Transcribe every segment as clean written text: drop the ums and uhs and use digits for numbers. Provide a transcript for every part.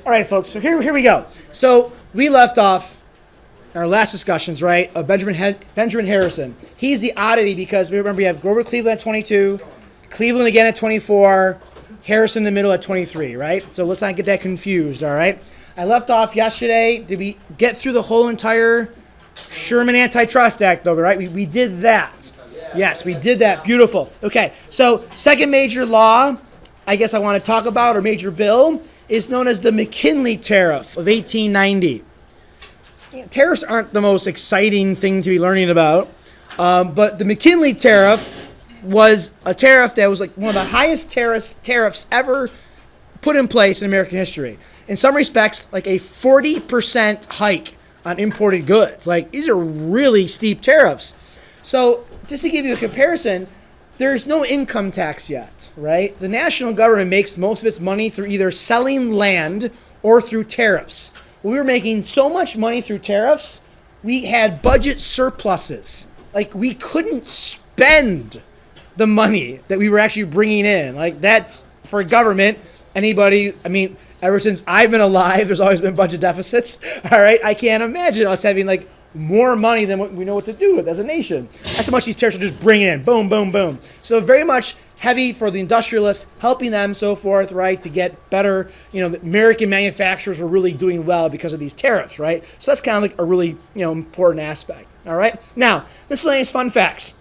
All right, folks. So here we go. So we left off our last discussions, right, of Benjamin Harrison. He's the oddity because remember we have Grover Cleveland at 22, Cleveland again at 24, Harrison in the middle at 23, right? So let's not get that confused, all right? I left off yesterday. Did we get through the whole entire Sherman Antitrust Act, though, right? We did that. Yes, we did that. Beautiful. Okay, so second major law I guess I want to talk about, or major bill, is known as the McKinley Tariff of 1890. Tariffs aren't the most exciting thing to be learning about, but the McKinley Tariff was a tariff that was like one of the highest tariffs ever put in place in American history. In some respects, like a 40% hike on imported goods. Like, these are really steep tariffs. So just to give you a comparison, there's no income tax yet, right? The national government makes most of its money through either selling land or through tariffs. We were making so much money through tariffs, we had budget surpluses. Like, we couldn't spend the money that we were actually bringing in. Like, that's, for government, anybody, I mean, ever since I've been alive, there's always been budget deficits, all right? I can't imagine us having, like, more money than what we know what to do with as a nation. That's how much these tariffs are just bringing in. Boom, boom, boom. So very much heavy for the industrialists, helping them, so forth, right, to get better. You know, the American manufacturers were really doing well because of these tariffs, right? So that's kind of like a really, important aspect, all right? Now, miscellaneous fun facts.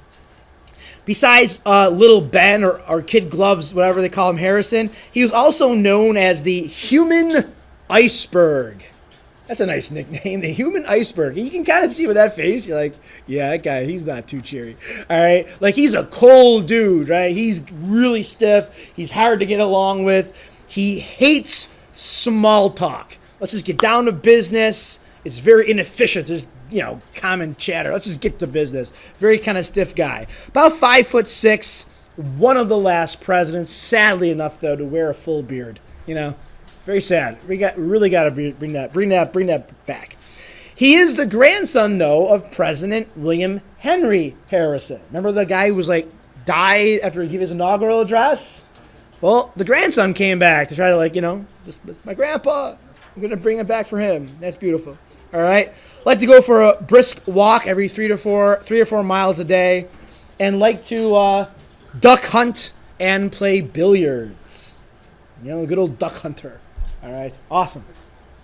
Besides Little Ben or Kid Gloves, whatever they call him, Harrison, he was also known as the Human Iceberg. That's a nice nickname, the Human Iceberg. You can kind of see with that face, you're like, yeah, that guy, he's not too cheery. All right? Like, he's a cold dude, right? He's really stiff. He's hard to get along with. He hates small talk. Let's just get down to business. It's very inefficient. There's, common chatter. Let's just get to business. Very kind of stiff guy. About 5'6", one of the last presidents, sadly enough, though, to wear a full beard, Very sad. We really got to bring that back. He is the grandson, though, of President William Henry Harrison. Remember the guy who was died after he gave his inaugural address? Well, the grandson came back to try to just my grandpa. I'm gonna bring it back for him. That's beautiful. All right. Like to go for a brisk walk every 3 or 4 miles a day, and like to duck hunt and play billiards. Good old duck hunter. All right. Awesome.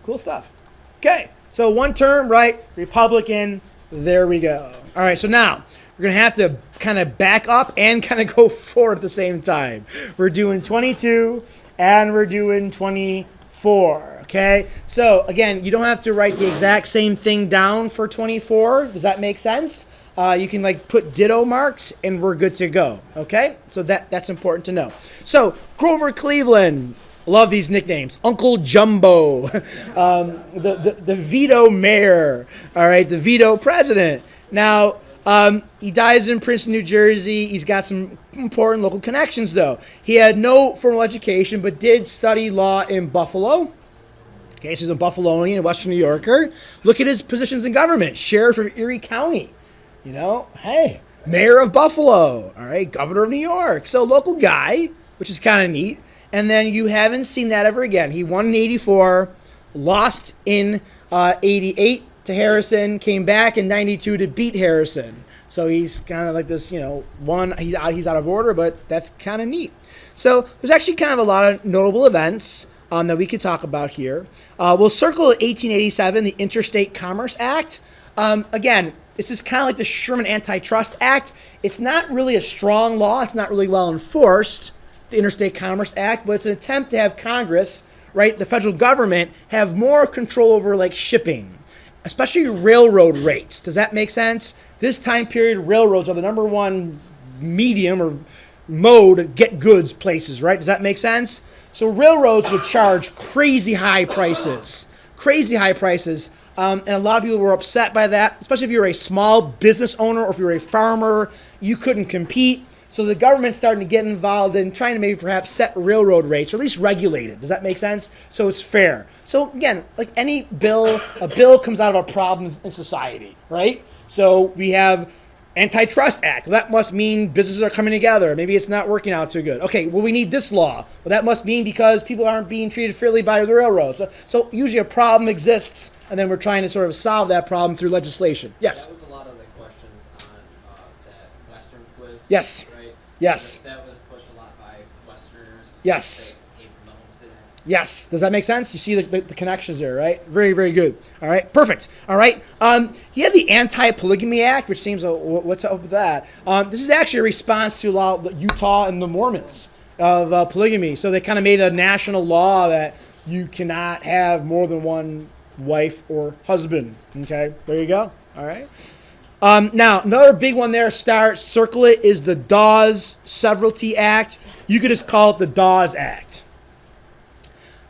Cool stuff. Okay. So one term, right? Republican. There we go. All right. So now we're going to have to kind of back up and kind of go forward at the same time. We're doing 22 and we're doing 24. Okay. So again, you don't have to write the exact same thing down for 24. Does that make sense? You can put ditto marks and we're good to go. Okay. So that's important to know. So Grover Cleveland. Love these nicknames. Uncle Jumbo, the veto mayor, all right, the veto president. Now, he dies in Princeton, New Jersey. He's got some important local connections, though. He had no formal education, but did study law in Buffalo. Okay, so he's a Buffalonian, a Western New Yorker. Look at his positions in government. Sheriff of Erie County, hey, mayor of Buffalo, all right, governor of New York. So local guy, which is kind of neat. And then you haven't seen that ever again. He won in 84, lost in 88 to Harrison, came back in 92 to beat Harrison. So he's kind of like this, he's out of order, but that's kind of neat. So there's actually kind of a lot of notable events that we could talk about here. We'll circle 1887, the Interstate Commerce Act. Again, this is kind of like the Sherman Antitrust Act. It's not really a strong law. It's not really well enforced. The Interstate Commerce Act, but it's an attempt to have Congress, right, the federal government, have more control over shipping, especially railroad rates. Does that make sense? This time period, railroads are the number one medium or mode to get goods places, right? Does that make sense? So railroads would charge crazy high prices, and a lot of people were upset by that, especially if you're a small business owner or if you're a farmer, you couldn't compete. So the government's starting to get involved in trying to maybe perhaps set railroad rates, or at least regulate it. Does that make sense? So it's fair. So again, like any bill, a bill comes out of a problem in society, right? So we have Antitrust Act. Well, that must mean businesses are coming together. Maybe it's not working out too good. Okay, well, we need this law. Well, that must mean because people aren't being treated fairly by the railroads. So usually a problem exists, and then we're trying to sort of solve that problem through legislation. Yes? That was a lot of the questions on that Western quiz. Yes. Right? Yes. That was pushed a lot by Westerners. Yes. Mahomes did that. Yes. Does that make sense? You see the connections there, right? Very, very good. All right. Perfect. All right. You have the Anti-Polygamy Act, which seems, what's up with that? This is actually a response to law, Utah and the Mormons of polygamy. So they kind of made a national law that you cannot have more than one wife or husband. Okay. There you go. All right. Now, another big one there, circle it, is the Dawes Severalty Act. You could just call it the Dawes Act.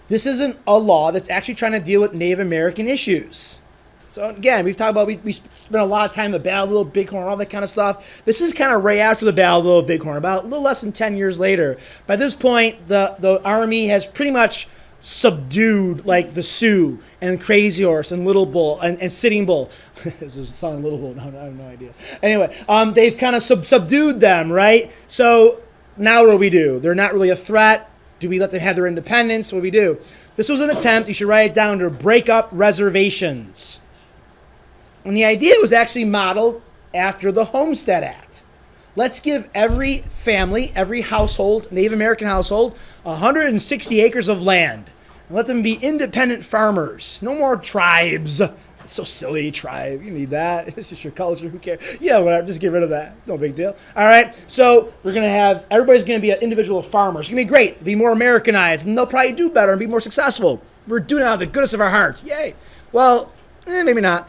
This isn't a law that's actually trying to deal with Native American issues. So again, we've talked about, we spent a lot of time in the Battle of Little Bighorn, all that kind of stuff. This is kind of right after the Battle of Little Bighorn, about a little less than 10 years later. By this point, the Army has pretty much subdued like the Sioux and Crazy Horse and Little Bull and Sitting Bull. This is a song, Little Bull. No, I have no idea. Anyway, they've kind of subdued them, right? So now what do? They're not really a threat. Do we let them have their independence? What do we do? This was an attempt, you should write it down, to break up reservations. And the idea was actually modeled after the Homestead Act. Let's give every family, every household, Native American household, 160 acres of land. And let them be independent farmers. No more tribes. It's so silly, tribe. You need that. It's just your culture. Who cares? Yeah, whatever. Just get rid of that. No big deal. All right. So we're going to have, everybody's going to be an individual farmer. It's going to be great. Be more Americanized. And they'll probably do better and be more successful. We're doing it out of the goodness of our hearts. Yay. Well, maybe not.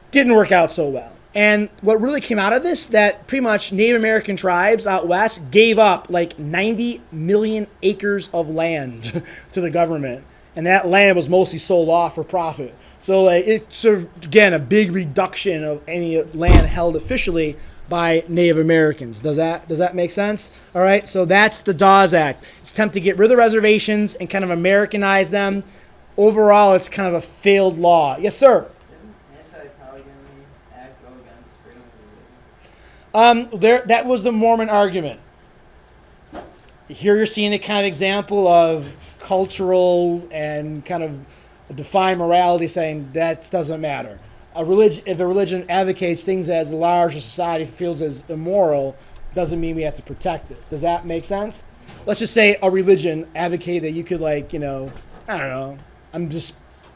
Didn't work out so well. And what really came out of this, that pretty much Native American tribes out west gave up like 90 million acres of land to the government. And that land was mostly sold off for profit. So like, it's sort of, again, a big reduction of any land held officially by Native Americans. Does that make sense? All right, so that's the Dawes Act. It's an attempt to get rid of the reservations and kind of Americanize them. Overall, it's kind of a failed law. Yes, sir? Anti-polygamy act go against freedom of religion? That was the Mormon argument. Here you're seeing a kind of example of cultural and kind of defined morality saying that doesn't matter. If a religion advocates things as the larger society feels as immoral, doesn't mean we have to protect it. Does that make sense? Let's just say a religion advocated that you could I don't know,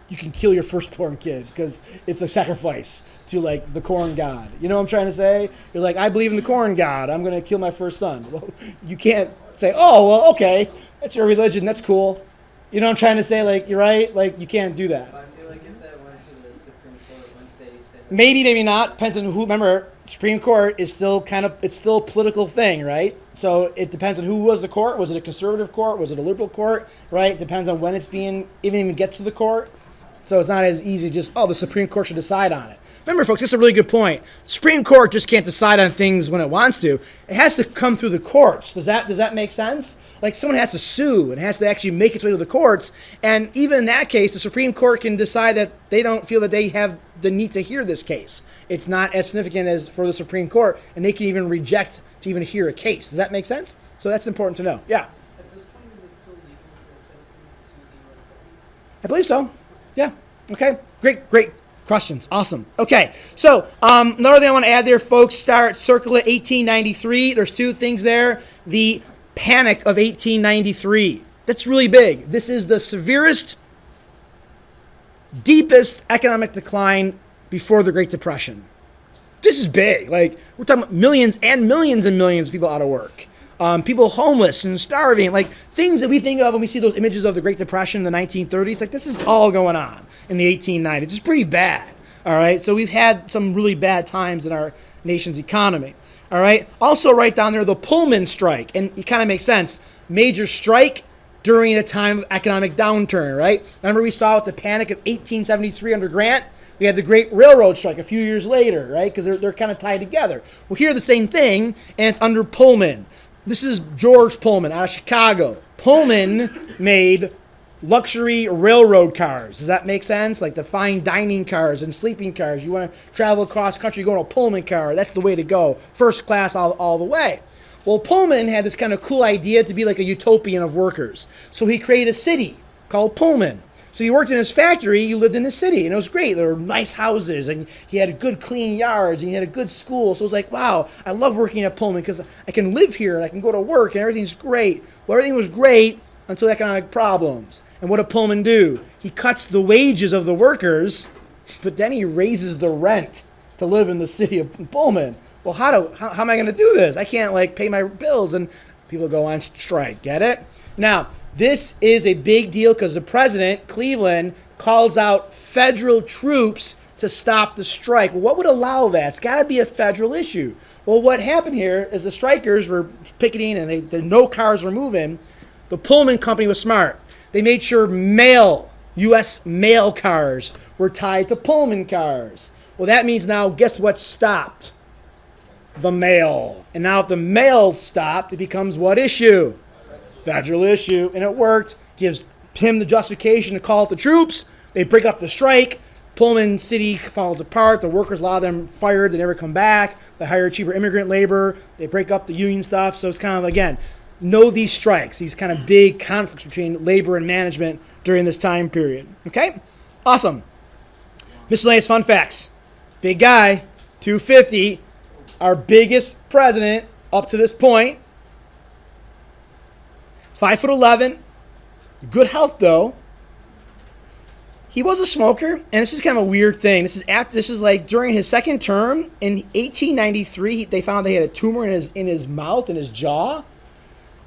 you can kill your firstborn kid because it's a sacrifice to like the corn god. You know what I'm trying to say? You're like, I believe in the corn god. I'm going to kill my first son. Well, you can't say, oh, well, okay, that's your religion. That's cool. You know what I'm trying to say? Like, you're right. Like, you can't do that. But I feel like if that went to the Supreme Court, wouldn't they say that? Maybe, maybe not. Depends on who. Remember, Supreme Court is still it's still a political thing, right? So it depends on who was the court. Was it a conservative court? Was it a liberal court? Right? It depends on when it's even gets to the court. So it's not as easy just, the Supreme Court should decide on it. Remember, folks, this is a really good point. The Supreme Court just can't decide on things when it wants to. It has to come through the courts. Does that make sense? Like someone has to sue and has to actually make its way to the courts. And even in that case, the Supreme Court can decide that they don't feel that they have the need to hear this case. It's not as significant as for the Supreme Court, and they can even reject to even hear a case. Does that make sense? So that's important to know. Yeah. At this point, is it still legal for a citizen to sue the USW? I believe so. Yeah. Okay. Great questions. Awesome. Okay. So another thing I want to add there, folks, circle it 1893. There's two things there. The Panic of 1893. That's really big. This is the severest, deepest economic decline before the Great Depression. This is big. Like, we're talking about millions and millions and millions of people out of work. People homeless and starving, like things that we think of when we see those images of the Great Depression in the 1930s. Like, this is all going on in the 1890s. It's pretty bad. All right. So we've had some really bad times in our nation's economy. All right. Also, right down there, the Pullman strike. And it kind of makes sense. Major strike during a time of economic downturn, right? Remember we saw with the Panic of 1873 under Grant? We had the Great Railroad Strike a few years later, right? Because they're kind of tied together. Well, here the same thing, and it's under Pullman. This is George Pullman out of Chicago. Pullman made luxury railroad cars. Does that make sense? Like the fine dining cars and sleeping cars. You want to travel across country, go in a Pullman car. That's the way to go. First class all the way. Well, Pullman had this kind of cool idea to be like a utopian of workers. So he created a city called Pullman. So he worked in his factory, he lived in the city, and it was great. There were nice houses, and he had good, clean yards, and he had a good school. So it was like, wow, I love working at Pullman because I can live here, and I can go to work, and everything's great. Well, everything was great until economic problems. And what did Pullman do? He cuts the wages of the workers, but then he raises the rent to live in the city of Pullman. Well, how am I going to do this? I can't pay my bills, and people go on strike. Get it? Now, this is a big deal because the president, Cleveland, calls out federal troops to stop the strike. Well, what would allow that? It's got to be a federal issue. Well, what happened here is the strikers were picketing and no cars were moving. The Pullman company was smart. They made sure U.S. mail cars were tied to Pullman cars. Well, that means now, guess what stopped? The mail. And now if the mail stopped, it becomes what issue? Federal issue. And it worked. Gives him the justification to call out the troops. They break up the strike. Pullman City falls apart. The workers, a lot of them fired. They never come back. They hire cheaper immigrant labor. They break up the union stuff. So it's kind of, again, know these strikes, these kind of big conflicts between labor and management during this time period. Okay? Awesome. Miscellaneous fun facts. Big guy, 250. Our biggest president up to this point. 5'11". Good health, though. He was a smoker, and this is kind of a weird thing. This is like during his second term in 1893. They found they had a tumor in his mouth, in his jaw,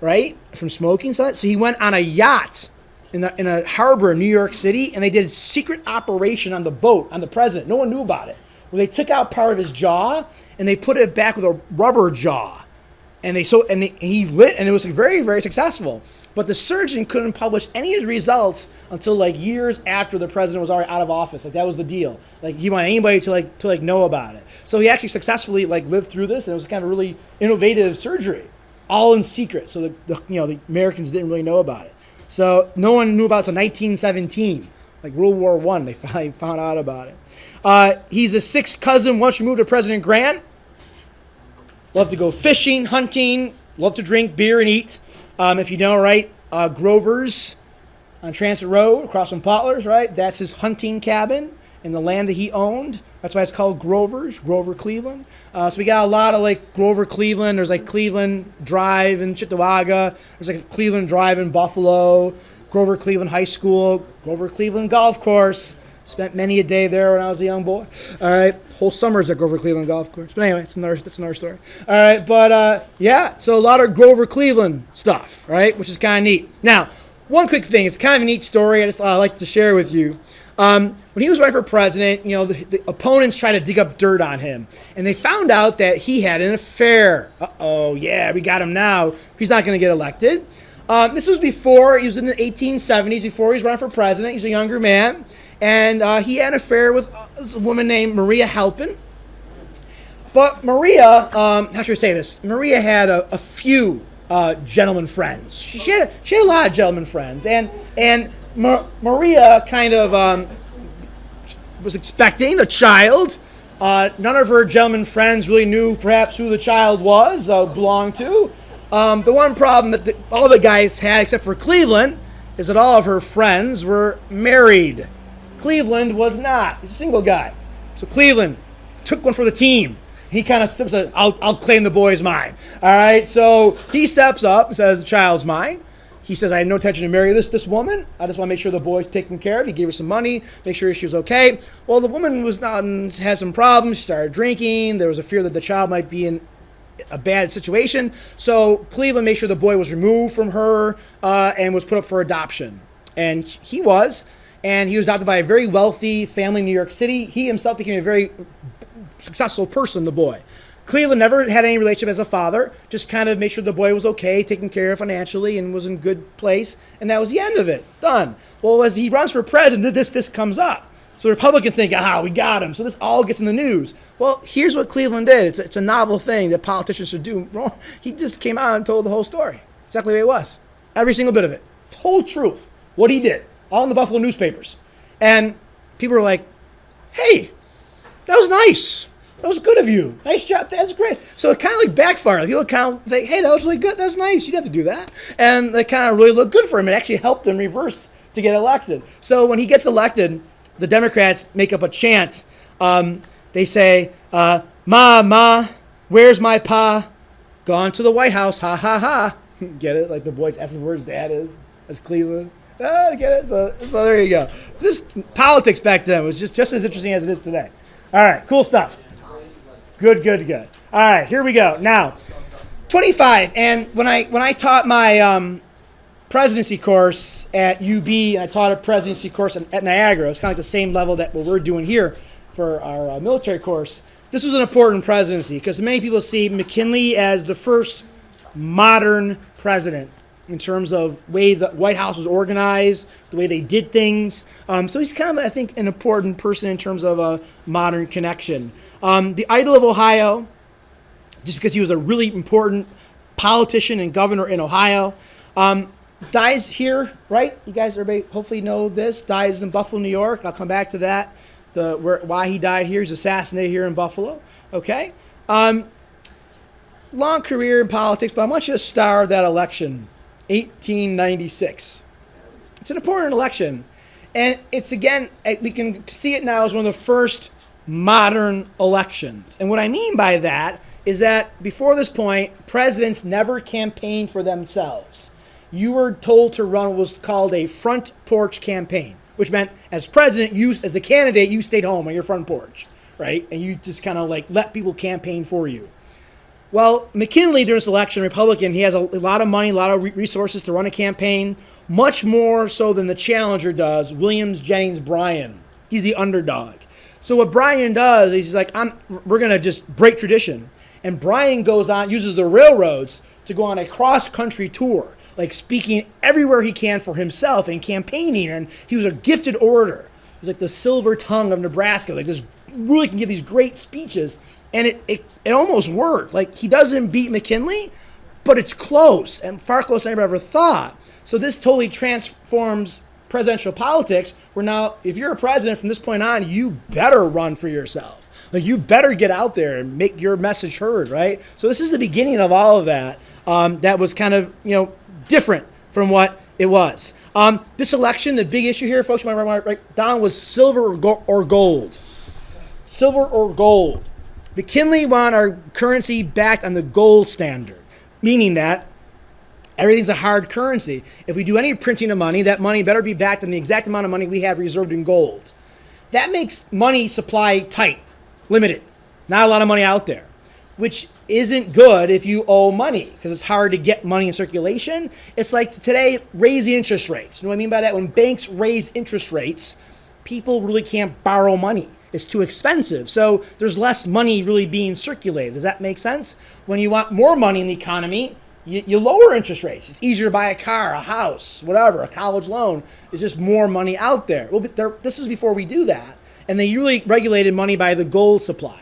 right, from smoking. So he went on a yacht in a harbor in New York City, and they did a secret operation on the boat on the president. No one knew about it. Well, they took out part of his jaw and they put it back with a rubber jaw, and he lit, and it was very, very successful. But the surgeon couldn't publish any of his results until years after the president was already out of office. That was the deal. He wanted anybody to know about it. So he actually successfully lived through this, and it was kind of really innovative surgery, all in secret. So the Americans didn't really know about it. So no one knew about it until 1917, World War I. They finally found out about it. He's a sixth cousin once removed of President Grant. Love to go fishing, hunting, love to drink beer and eat. If you know, right, Grover's on Transit Road across from Potler's, right? That's his hunting cabin in the land that he owned. That's why it's called Grover's, Grover Cleveland. So we got a lot of Grover Cleveland. There's Cleveland Drive in Cheektowaga. There's Cleveland Drive in Buffalo. Grover Cleveland High School. Grover Cleveland Golf Course. Spent many a day there when I was a young boy. All right, whole summers at Grover Cleveland Golf Course. But anyway, that's another story. All right, but so a lot of Grover Cleveland stuff, right, which is kind of neat. Now, one quick thing. It's kind of a neat story. I like to share with you. When he was running for president, the opponents tried to dig up dirt on him, and they found out that he had an affair. Yeah, we got him now. He's not going to get elected. This was before, he was in the 1870s, before he was running for president. He's a younger man, and he had an affair with a woman named Maria Halpin. But Maria, how should I say this? Maria had a few gentleman friends. She had a lot of gentleman friends, and Maria kind of was expecting a child. None of her gentleman friends really knew perhaps who the child was, belonged to. The one problem that all the guys had, except for Cleveland, is that all of her friends were married. Cleveland was not. He's a single guy. So Cleveland took one for the team. He kind of steps up, I'll claim the boy's mine. All right, so he steps up and says, the child's mine. He says, I had no intention to marry this woman. I just want to make sure the boy's taken care of. He gave her some money, make sure she was okay. Well, the woman had some problems. She started drinking. There was a fear that the child might be in a bad situation. So Cleveland made sure the boy was removed from her and was put up for adoption. And he was. And he was adopted by a very wealthy family in New York City. He himself became a very successful person, the boy. Cleveland never had any relationship as a father, just kind of made sure the boy was okay, taken care of financially, and was in good place. And that was the end of it. Done. Well, as he runs for president, this comes up. So Republicans think, we got him. So this all gets in the news. Well, here's what Cleveland did. It's a novel thing that politicians should do. He just came out and told the whole story. Exactly the way it was. Every single bit of it. Told truth. what he did, all in the Buffalo newspapers. And people were like, hey, that was nice. That was good of you. Nice job. That's great. So it kind of like backfired. People kind of think, hey, that was really good. That's nice. You didn't have to do that. And they kind of really looked good for him. It actually helped him reverse to get elected. So when he gets elected, the Democrats make up a chant. They say, Ma, where's my pa? Gone to the White House. Ha, ha, ha. Get it? Like the boy's asking where his dad is. That's Cleveland. Oh, get it? So there you go. Just politics back then was just as interesting as it is today. All right, cool stuff. Good. All right, here we go. Now, 25, and when I taught my presidency course at UB, and I taught a presidency course at Niagara, it's kind of like the same level that what we're doing here for our military course. This was an important presidency because many people see McKinley as the first modern president in terms of the way the White House was organized, the way they did things. So he's kind of, I think, an important person in terms of a modern connection. The idol of Ohio, just because he was a really important politician and governor in Ohio, dies here, right? You guys, everybody hopefully know this. Dies in Buffalo, New York. I'll come back to that. Why he died here. He's assassinated here in Buffalo. Okay. Long career in politics, but I want you to star that election. 1896. It's an important election. And it's, again, we can see it now as one of the first modern elections. And what I mean by that is that before this point, presidents never campaigned for themselves. You were told to run what was called a front porch campaign, which meant as president, as a candidate, you stayed home on your front porch, right? And you just kind of like let people campaign for you. Well, McKinley, during this election, Republican, he has a lot of money, a lot of resources to run a campaign, much more so than the challenger does, William Jennings Bryan. He's the underdog. So what Bryan does is he's like, we're going to just break tradition. And Bryan goes on, uses the railroads to go on a cross-country tour, like speaking everywhere he can for himself and campaigning. And he was a gifted orator. He's like the silver tongue of Nebraska, like this really can give these great speeches. And it almost worked. Like, he doesn't beat McKinley, but it's close and far closer than I ever thought. So this totally transforms presidential politics, where now, if you're a president from this point on, you better run for yourself. Like, you better get out there and make your message heard, right? So this is the beginning of all of that. That was kind of, different from what it was. This election, the big issue here, folks, you might write down, was silver or gold. Silver or gold. McKinley wanted our currency backed on the gold standard, meaning that everything's a hard currency. If we do any printing of money, that money better be backed on the exact amount of money we have reserved in gold. That makes money supply tight, limited, not a lot of money out there, which isn't good if you owe money because it's hard to get money in circulation. It's like today, raising interest rates. You know what I mean by that? When banks raise interest rates, people really can't borrow money. It's too expensive. So there's less money really being circulated. Does that make sense? When you want more money in the economy, you lower interest rates. It's easier to buy a car, a house, whatever, a college loan. It's just more money out there. Well, this is before we do that. And they really regulated money by the gold supply.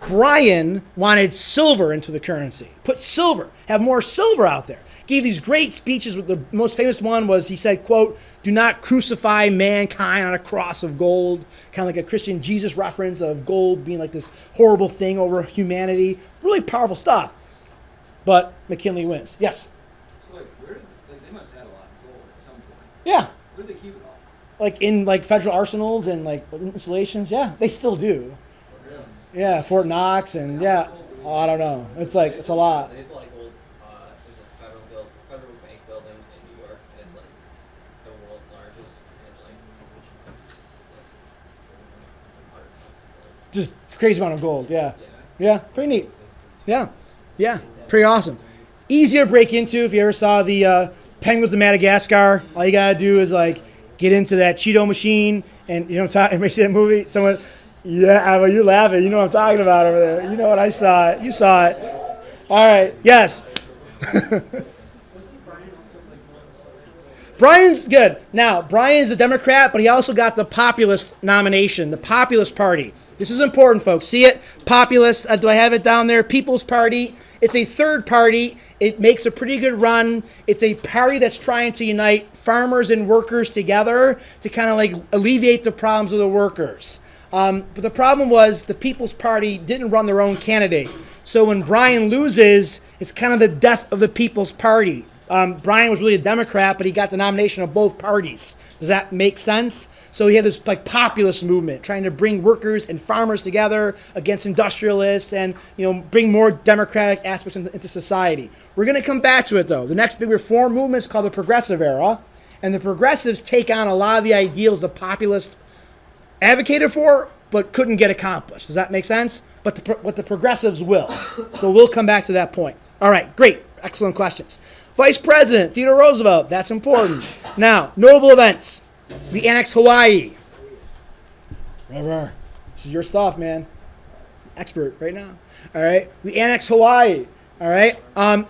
Bryan wanted silver into the currency. Put silver, have more silver out there. Gave these great speeches. The most famous one was he said, quote, "Do not crucify mankind on a cross of gold." Kind of like a Christian Jesus reference of gold being like this horrible thing over humanity. Really powerful stuff. But McKinley wins. Yes? So, they must have had a lot of gold at some point. Yeah. Where did they keep it all? Like in federal arsenals and installations. Yeah, they still do. Really? Yeah, Fort Knox and yeah. Oh, I don't know. It's a lot. They have like old. There's a federal bank building in New York, and it's like the world's largest. And it's like 100 tons of gold. Just crazy amount of gold. Yeah. Yeah. Yeah, pretty neat. Yeah, pretty awesome. Easy to break into if you ever saw the Penguins of Madagascar. All you gotta do is get into that Cheeto machine, and everybody see that movie? Someone, yeah, well, you're laughing. You know what I'm talking about over there. You know what? I saw it. You saw it. All right. Yes. Brian's good. Now, Brian's a Democrat, but he also got the populist nomination, the Populist Party. This is important, folks. See it? Populist. Do I have it down there? People's Party. It's a third party. It makes a pretty good run. It's a party that's trying to unite farmers and workers together to kind of like alleviate the problems of the workers. But the problem was the People's Party didn't run their own candidate. So when Brian loses, it's kind of the death of the People's Party. Brian was really a Democrat, but he got the nomination of both parties. Does that make sense? So he had this like populist movement trying to bring workers and farmers together against industrialists and bring more democratic aspects into society. We're going to come back to it though. The next big reform movement is called the Progressive Era, and the progressives take on a lot of the ideals the populists advocated for but couldn't get accomplished. Does that make sense? But what the progressives will. So we'll come back to that point. All right, great. Excellent questions. Vice President Theodore Roosevelt. That's important. Now, notable events. We annexed Hawaii. This is your stuff, man. Expert right now. All right. We annexed Hawaii. All right.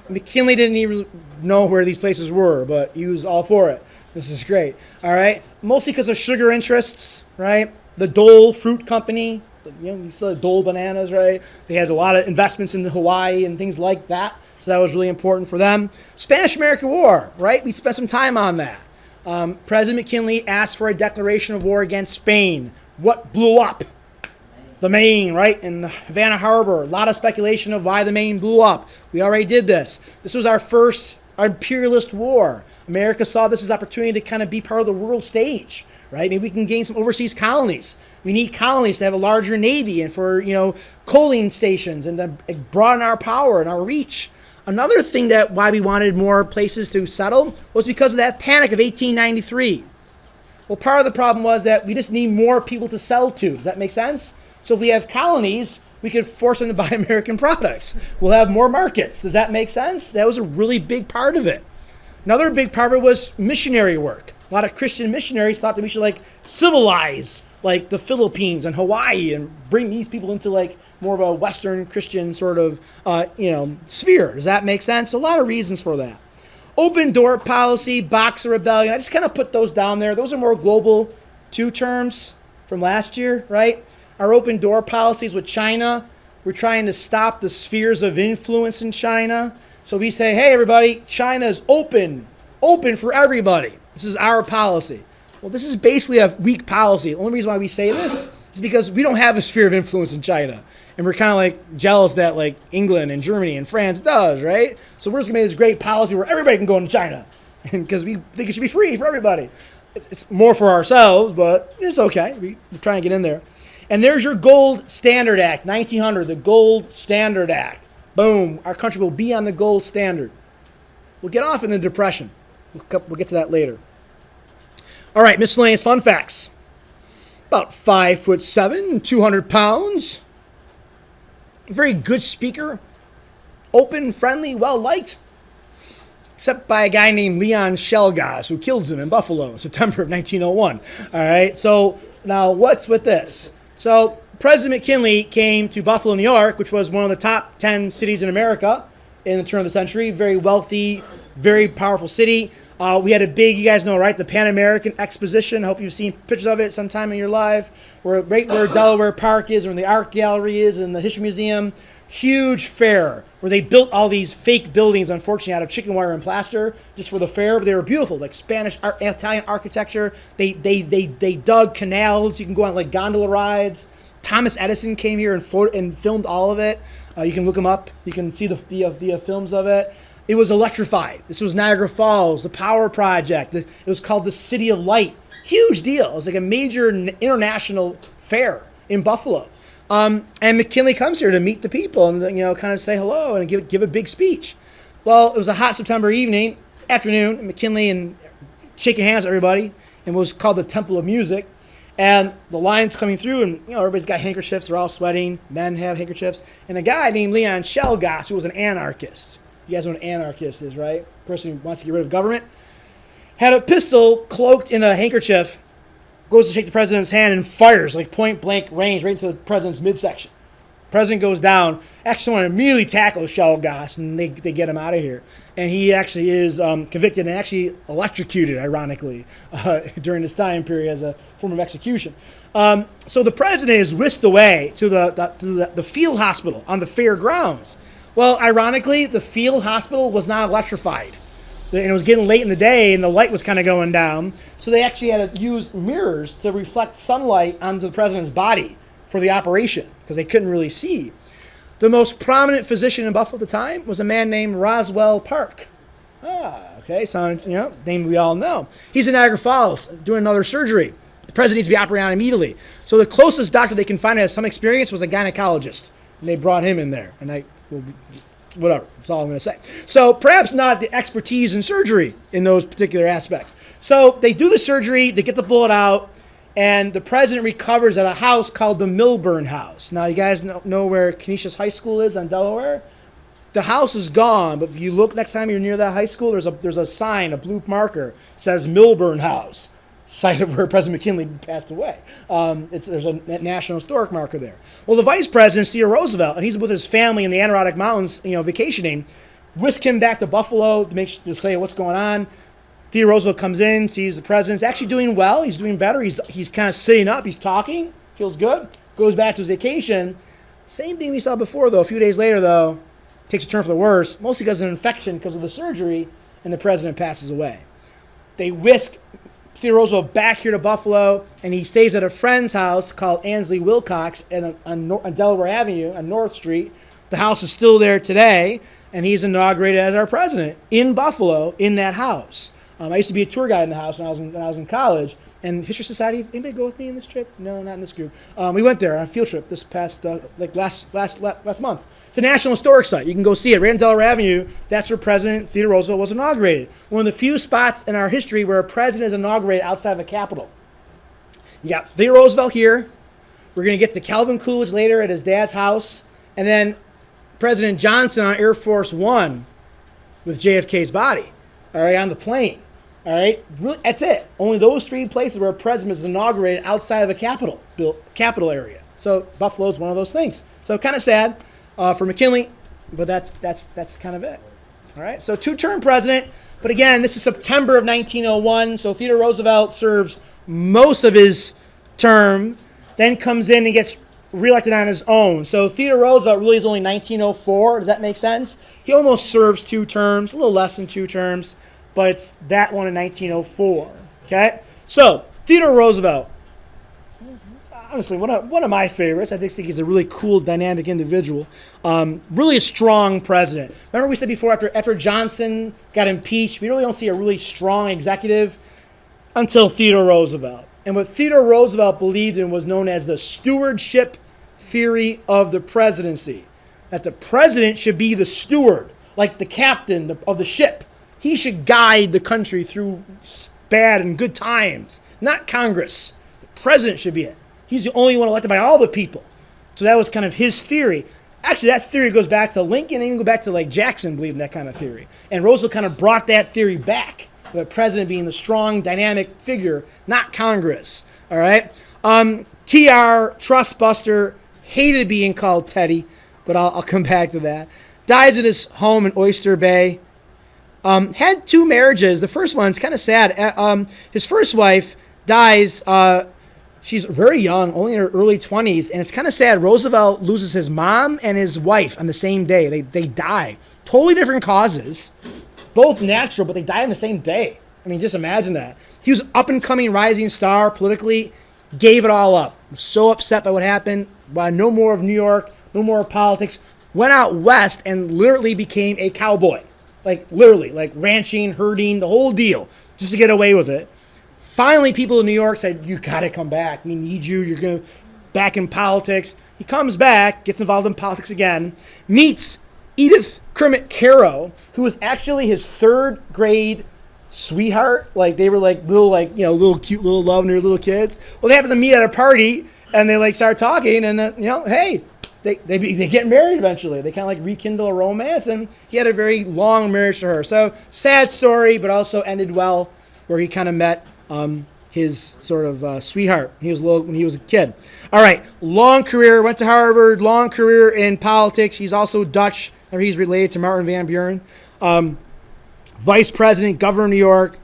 McKinley didn't even know where these places were, but he was all for it. This is great. All right. Mostly because of sugar interests, right? The Dole Fruit Company. You saw Dole bananas, right? They had a lot of investments in Hawaii and things like that. So that was really important for them. Spanish-American War, right? We spent some time on that. President McKinley asked for a declaration of war against Spain. What blew up? The Maine, right? In Havana Harbor. A lot of speculation of why the Maine blew up. We already did this. This was our first imperialist war. America saw this as an opportunity to kind of be part of the world stage, right? Maybe we can gain some overseas colonies. We need colonies to have a larger navy and for, coaling stations and to broaden our power and our reach. Another thing that why we wanted more places to settle was because of that panic of 1893. Well, part of the problem was that we just need more people to sell to. Does that make sense? So if we have colonies, we could force them to buy American products. We'll have more markets. Does that make sense? That was a really big part of it. Another big part of it was missionary work. A lot of Christian missionaries thought that we should civilize the Philippines and Hawaii and bring these people into more of a Western Christian sort of sphere. Does that make sense? So a lot of reasons for that. Open door policy, Boxer Rebellion. I just kind of put those down there. Those are more global two terms from last year, right? Our open door policies with China. We're trying to stop the spheres of influence in China. So we say, hey, everybody, China is open for everybody. This is our policy. Well, this is basically a weak policy. The only reason why we say this is because we don't have a sphere of influence in China. And we're kind of jealous that England and Germany and France does, right? So we're just going to make this great policy where everybody can go into China. And because we think it should be free for everybody. It's more for ourselves, but it's okay. We're trying to get in there. And there's your Gold Standard Act, 1900, the Gold Standard Act. Boom, our country will be on the gold standard. We'll get off in the Depression. We'll get to that later. All right, miscellaneous fun facts. About 5'7", 200 pounds. A very good speaker. Open, friendly, well-liked. Except by a guy named Leon Shelgas, who killed him in Buffalo in September of 1901. All right, so now what's with this? So President McKinley came to Buffalo, New York, which was one of the top 10 cities in America in the turn of the century. Very wealthy, very powerful city. We had a big, you guys know, right, the Pan American Exposition. I hope you've seen pictures of it sometime in your life. We're right where Delaware Park is, or the Art Gallery is, and the History Museum. Huge fair where they built all these fake buildings, unfortunately, out of chicken wire and plaster just for the fair. But they were beautiful, like Spanish, Italian architecture. They dug canals. You can go on gondola rides. Thomas Edison came here and filmed all of it. You can look him up. You can see the films of it. It was electrified. This was Niagara Falls, the Power Project. It was called the City of Light. Huge deal. It was like a major international fair in Buffalo. And McKinley comes here to meet the people and kind of say hello and give a big speech. Well, it was a hot September afternoon, and McKinley and shaking hands with everybody, and was called the Temple of Music. And the line's coming through, and everybody's got handkerchiefs. They're all sweating. Men have handkerchiefs. And a guy named Leon Shelgas, who was an anarchist. You guys know what an anarchist is, right? Person who wants to get rid of government. Had a pistol cloaked in a handkerchief, goes to shake the president's hand and fires point blank range right into the president's midsection. President goes down. Actually, someone immediately tackles Shelgoss, and they get him out of here. And he actually is convicted and actually electrocuted, ironically, during this time period as a form of execution. So the president is whisked away to the field hospital on the fairgrounds. Well, ironically, the field hospital was not electrified. And it was getting late in the day, and the light was kind of going down. So they actually had to use mirrors to reflect sunlight onto the president's body for the operation because they couldn't really see. The most prominent physician in Buffalo at the time was a man named Roswell Park. Okay, name we all know. He's in Niagara Falls doing another surgery. The president needs to be operating on immediately. So the closest doctor they can find who has some experience was a gynecologist, and they brought him in there. And whatever, that's all I'm going to say. So perhaps not the expertise in surgery in those particular aspects. So they do the surgery, they get the bullet out, and the president recovers at a house called the Milburn House. Now, you guys know where Canisius High School is on Delaware? The house is gone, but if you look next time you're near that high school, there's a sign, a blue marker, says Milburn House, site of where President McKinley passed away. There's a national historic marker there. Well, the vice president, Theodore Roosevelt, and he's with his family in the Adirondack Mountains, vacationing, whisk him back to Buffalo to say what's going on. Theodore Roosevelt comes in, sees the president's actually doing well. He's doing better. He's kind of sitting up. He's talking. Feels good. Goes back to his vacation. Same thing we saw before, though. A few days later, though, takes a turn for the worse, mostly because of an infection because of the surgery, and the president passes away. They whisk Theodore Roosevelt back here to Buffalo, and he stays at a friend's house called Ansley Wilcox on Delaware Avenue on North Street. The house is still there today, and he's inaugurated as our president in Buffalo in that house. I used to be a tour guide in the house when I was in college. And History Society, anybody go with me in this trip? No, not in this group. We went there on a field trip this past, last month. It's a National Historic Site. You can go see it right on Delaware Avenue. That's where President Theodore Roosevelt was inaugurated. One of the few spots in our history where a president is inaugurated outside of a capital. You got Theodore Roosevelt here. We're going to get to Calvin Coolidge later at his dad's house. And then President Johnson on Air Force One with JFK's body, all right, on the plane. All right, that's it. Only those three places where a president is inaugurated outside of a capital area. So Buffalo's one of those things. So kind of sad for McKinley, but that's kind of it. All right, so two-term president. But again, this is September of 1901. So Theodore Roosevelt serves most of his term, then comes in and gets reelected on his own. So Theodore Roosevelt really is only 1904. Does that make sense? He almost serves 2 terms, a little less than 2 terms. But it's that one in 1904, okay? So, Theodore Roosevelt, honestly, one of my favorites. I think he's a really cool, dynamic individual. Really a strong president. Remember we said before, after Johnson got impeached, we really don't see a really strong executive until Theodore Roosevelt. And what Theodore Roosevelt believed in was known as the stewardship theory of the presidency. That the president should be the steward, like the captain of the ship. He should guide the country through bad and good times, not Congress. The president should be it. He's the only one elected by all the people. So that was kind of his theory. Actually, that theory goes back to Lincoln and even go back to Jackson believed in that kind of theory. And Roosevelt kind of brought that theory back, the president being the strong, dynamic figure, not Congress. All right? TR, trust buster, hated being called Teddy, but I'll come back to that. Dies at his home in Oyster Bay. Had 2 marriages. The first one's kind of sad. His first wife dies. She's very young, only in her early 20s, and it's kind of sad. Roosevelt loses his mom and his wife on the same day. They die. Totally different causes, both natural, but they die on the same day. I mean, just imagine that. He was up-and-coming rising star politically, gave it all up. Was so upset by what happened. No more of New York, no more of politics. Went out west and literally became a cowboy. Literally, ranching, herding, the whole deal, just to get away with it. Finally, people in New York said, you got to come back. We need you. You're going to back in politics. He comes back, gets involved in politics again, meets Edith Kermit Caro, who was actually his 3rd grade sweetheart. They were little cute little love and little kids. Well, they happened to meet at a party, and they start talking, and hey, They get married eventually. They kind of rekindle a romance, and he had a very long marriage to her. So sad story, but also ended well, where he kind of met his sort of sweetheart. He was little when he was a kid. All right, long career. Went to Harvard. Long career in politics. He's also Dutch. Or he's related to Martin Van Buren. Vice president, governor of New York,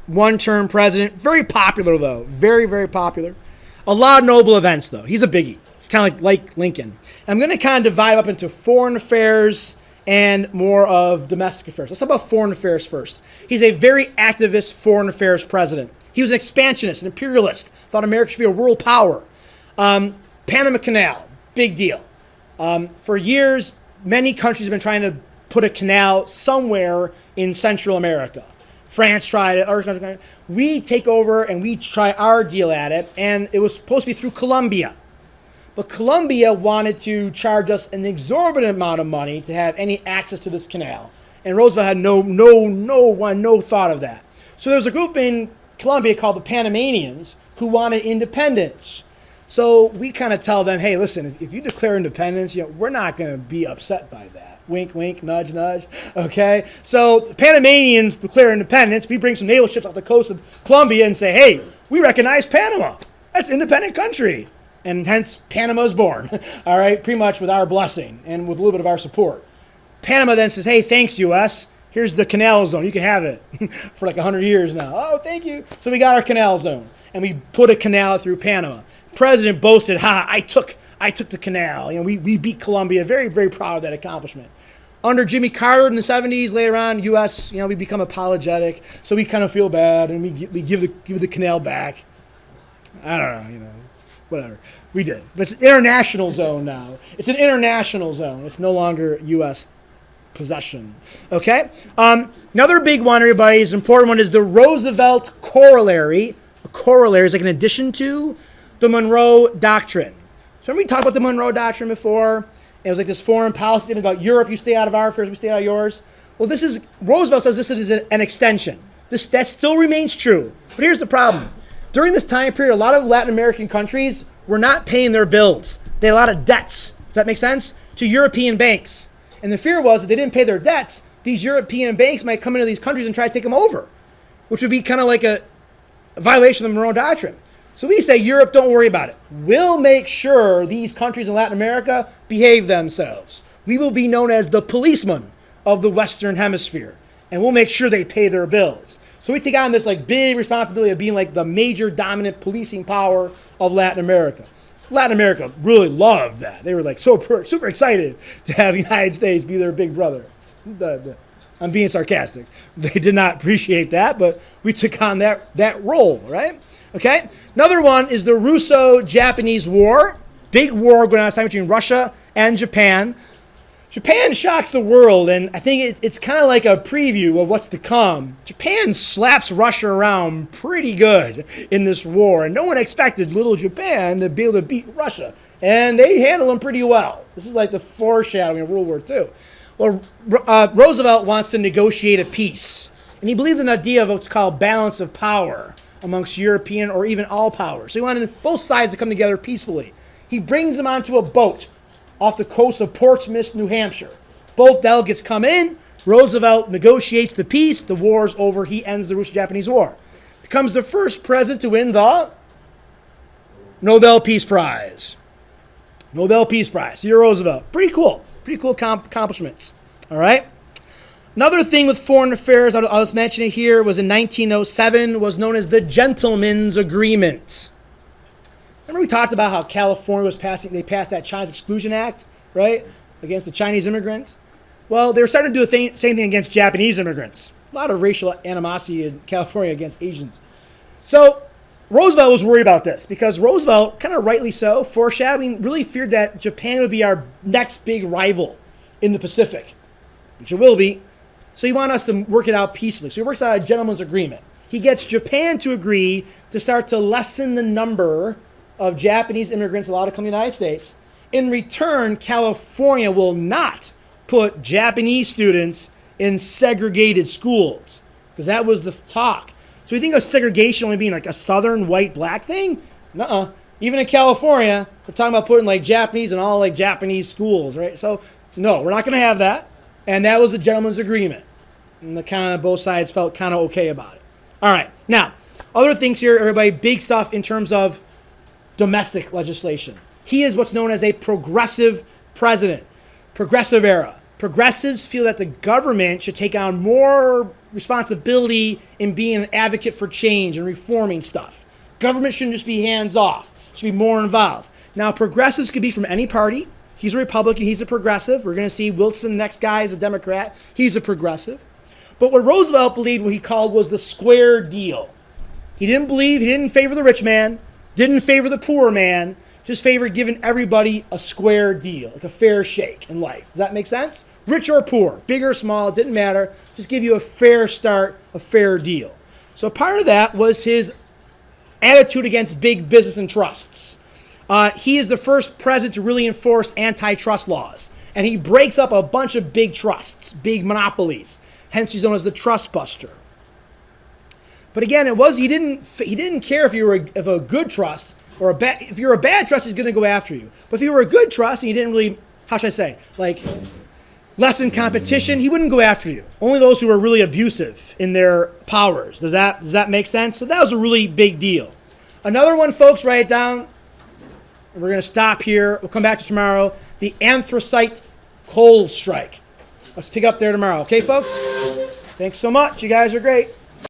one-term president. Very popular, though. Very, very popular. A lot of noble events, though. He's a biggie. He's kind of like Lincoln. I'm going to kind of divide up into foreign affairs and more of domestic affairs. Let's talk about foreign affairs first. He's a very activist foreign affairs president. He was an expansionist, an imperialist, thought America should be a world power. Panama Canal, big deal. For years, many countries have been trying to put a canal somewhere in Central America. France tried it, other countries tried it. We take over and we try our deal at it, and it was supposed to be through Colombia. But Colombia wanted to charge us an exorbitant amount of money to have any access to this canal. And Roosevelt had no thought of that. So there was a group in Colombia called the Panamanians who wanted independence. So we kind of tell them, hey, listen, if you declare independence, we're not going to be upset by that. Wink, wink, nudge, nudge. Okay? So the Panamanians declare independence. We bring some naval ships off the coast of Colombia and say, hey, we recognize Panama. That's an independent country. And hence, Panama's born. All right? Pretty much with our blessing and with a little bit of our support. Panama then says, hey, thanks, U.S. Here's the canal zone. You can have it for like 100 years now. Oh, thank you. So we got our canal zone. And we put a canal through Panama. President boasted, I took the canal. We beat Colombia. Very, very proud of that accomplishment. Under Jimmy Carter in the 70s, later on, U.S., we become apologetic. So we kind of feel bad, and we give the canal back. I don't know, whatever. We did. But it's an international zone now. It's an international zone. It's no longer U.S. possession. Okay? Another big one, everybody, is an important one, is the Roosevelt Corollary. A corollary is like an addition to the Monroe Doctrine. So remember we talked about the Monroe Doctrine before? It was like this foreign policy statement about Europe. You stay out of our affairs, we stay out of yours. Well, Roosevelt says this is an extension. That still remains true. But here's the problem. During this time period, a lot of Latin American countries were not paying their bills. They had a lot of debts. Does that make sense? To European banks. And the fear was that they didn't pay their debts, these European banks might come into these countries and try to take them over, which would be kind of like a violation of the Monroe Doctrine. So we say, Europe, don't worry about it. We'll make sure these countries in Latin America behave themselves. We will be known as the policemen of the Western Hemisphere, and we'll make sure they pay their bills. So we take on this like big responsibility of being like the major dominant policing power of Latin America. Latin America really loved that. They were like super excited to have the United States be their big brother. I'm being sarcastic. They did not appreciate that, but we took on that role, right? Okay. Another one is the Russo-Japanese War. Big war going on this time between Russia and Japan. Japan shocks the world, and I think it's kind of like a preview of what's to come. Japan slaps Russia around pretty good in this war, and no one expected little Japan to be able to beat Russia, and they handle them pretty well. This is like the foreshadowing of World War II. Well, Roosevelt wants to negotiate a peace, and he believed in the idea of what's called balance of power amongst European or even all powers. So he wanted both sides to come together peacefully. He brings them onto a boat off the coast of Portsmouth, New Hampshire. Both delegates come in. Roosevelt negotiates the peace. The war's over. He ends the Russo-Japanese War. Becomes the first president to win the Nobel Peace Prize. Nobel Peace Prize. Theodore Roosevelt. Pretty cool. Pretty cool accomplishments. All right. Another thing with foreign affairs, I'll just mention it here, was in 1907, was known as the Gentleman's Agreement. Remember we talked about how California they passed that Chinese Exclusion Act, right, against the Chinese immigrants? Well, they were starting to do the same thing against Japanese immigrants. A lot of racial animosity in California against Asians. So Roosevelt was worried about this because Roosevelt, kind of rightly so, foreshadowing, really feared that Japan would be our next big rival in the Pacific, which it will be. So he wanted us to work it out peacefully. So he works out a gentleman's agreement. He gets Japan to agree to start to lessen the number of Japanese immigrants allowed to come to the United States. In return, California will not put Japanese students in segregated schools, because that was the talk. So we think of segregation only being like a southern white-black thing? Nuh-uh. Even in California, we're talking about putting like Japanese in all like Japanese schools, right? So no, we're not going to have that. And that was the gentleman's agreement. And the kind of both sides felt kind of okay about it. All right. Now, Other things here, everybody, big stuff in terms of domestic legislation. He is what's known as a progressive president. Progressive era. Progressives feel that the government should take on more responsibility in being an advocate for change and reforming stuff. Government shouldn't just be hands off. It should be more involved. Now, progressives could be from any party. He's a Republican. He's a progressive. We're going to see Wilson, the next guy, is a Democrat. He's a progressive. But what Roosevelt believed, what he called, was the square deal. He didn't favor the rich man, didn't favor the poor man, just favored giving everybody a square deal, like a fair shake in life. Does that make sense? Rich or poor, big or small, didn't matter. Just give you a fair start, a fair deal. So part of that was his attitude against big business and trusts. He is the first president to really enforce antitrust laws. And he breaks up a bunch of big trusts, big monopolies. Hence, he's known as the trust buster. But again, he didn't care if you were a good trust or if you're a bad trust, he's going to go after you. But if you were a good trust and you didn't really, how should I say, like lessen competition, he wouldn't go after you. Only those who are really abusive in their powers. Does that make sense? So that was a really big deal. Another one, folks, write it down. We're going to stop here. We'll come back to tomorrow. The anthracite coal strike. Let's pick up there tomorrow. Okay, folks? Thanks so much. You guys are great.